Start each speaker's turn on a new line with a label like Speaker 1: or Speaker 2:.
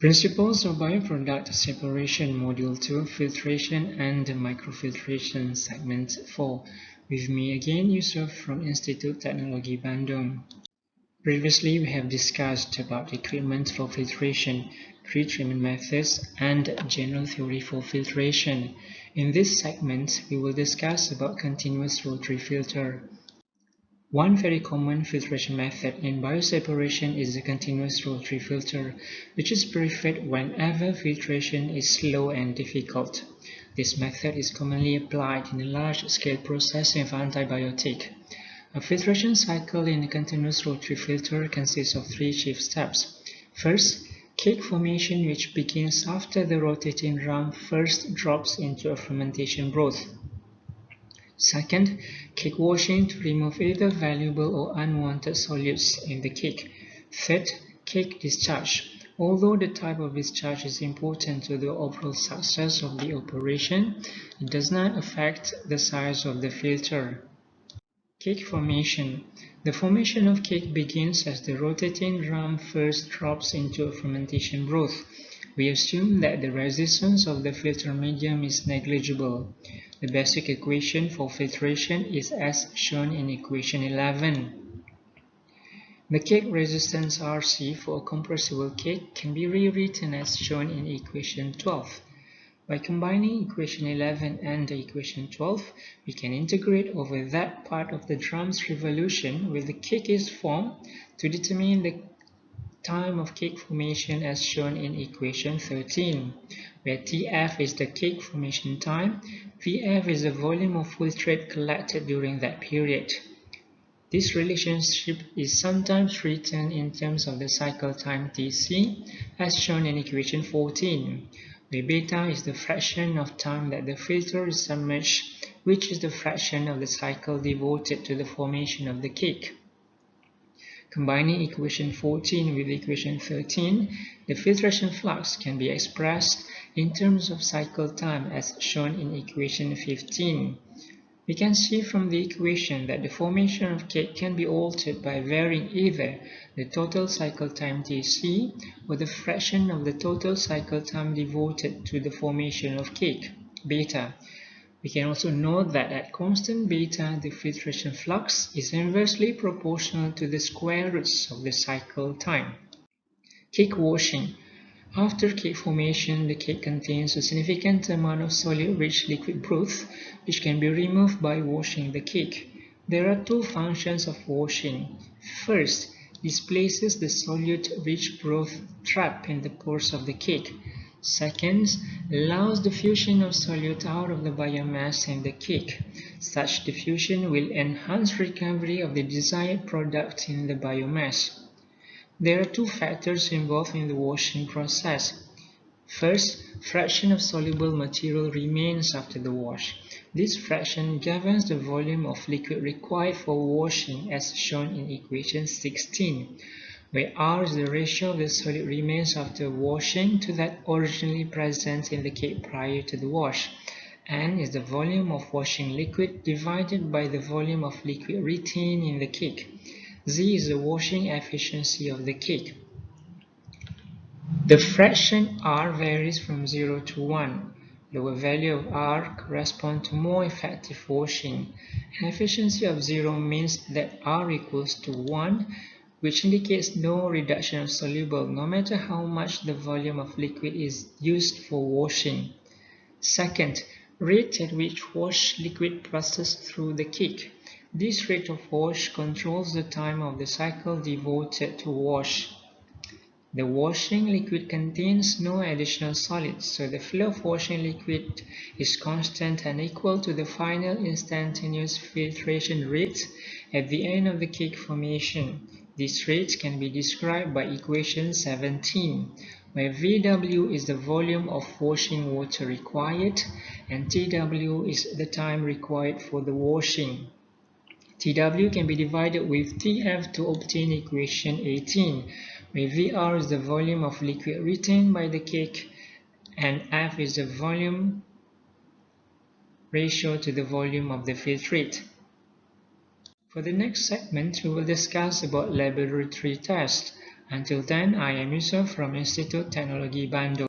Speaker 1: Principles of Bioproduct Separation Module 2 Filtration and Microfiltration Segment 4. With me again, Yusuf from Institute Teknologi Bandung. Previously, we have discussed about equipment for filtration, pre-treatment methods, and general theory for filtration. In this segment, we will discuss about continuous rotary filter. One very common filtration method in bioseparation is the continuous rotary filter, which is preferred whenever filtration is slow and difficult. This method is commonly applied in a large-scale processing of antibiotic. A filtration cycle in a continuous rotary filter consists of three chief steps. First, cake formation, which begins after the rotating drum first drops into a fermentation broth. Second, cake washing to remove either valuable or unwanted solutes in the cake. Third, cake discharge. Although the type of discharge is important to the overall success of the operation, it does not affect the size of the filter. Cake formation. The formation of cake begins as the rotating drum first drops into a fermentation broth. We assume that the resistance of the filter medium is negligible. The basic equation for filtration is as shown in equation 11. The cake resistance Rc for a compressible cake can be rewritten as shown in equation 12. By combining equation 11 and equation 12, we can integrate over that part of the drum's revolution where the cake is formed to determine the time of cake formation as shown in equation 13, where Tf is the cake formation time, Vf is the volume of filtrate collected during that period. This relationship is sometimes written in terms of the cycle time Tc, as shown in equation 14, where beta is the fraction of time that the filter is submerged, which is the fraction of the cycle devoted to the formation of the cake. Combining equation 14 with equation 13, the filtration flux can be expressed in terms of cycle time as shown in equation 15. We can see from the equation that the formation of cake can be altered by varying either the total cycle time Tc or the fraction of the total cycle time devoted to the formation of cake, beta. We can also note that at constant beta, the filtration flux is inversely proportional to the square roots of the cycle time. Cake washing. After cake formation, the cake contains a significant amount of solute-rich liquid broth, which can be removed by washing the cake. There are two functions of washing. First, displaces the solute-rich broth trapped in the pores of the cake. Second, allows diffusion of solute out of the biomass in the cake. Such diffusion will enhance recovery of the desired product in the biomass. There are two factors involved in the washing process. First, fraction of soluble material remains after the wash. This fraction governs the volume of liquid required for washing as shown in equation 16, where R is the ratio of the solid remains after washing to that originally present in the cake prior to the wash. N is the volume of washing liquid divided by the volume of liquid retained in the cake. Z is the washing efficiency of the cake. The fraction R varies from 0 to 1. Lower value of R corresponds to more effective washing. An efficiency of 0 means that R equals to 1, which indicates no reduction of soluble, no matter how much the volume of liquid is used for washing. Second, rate at which wash liquid passes through the cake. This rate of wash controls the time of the cycle devoted to wash. The washing liquid contains no additional solids, so the flow of washing liquid is constant and equal to the final instantaneous filtration rate at the end of the cake formation. This rate can be described by equation 17, where Vw is the volume of washing water required and Tw is the time required for the washing. Tw can be divided with Tf to obtain equation 18, where Vr is the volume of liquid retained by the cake and F is the volume ratio to the volume of the filtrate. For the next segment, we will discuss about laboratory tests. Until then, I am Yusuf from Institute Teknologi Bandung.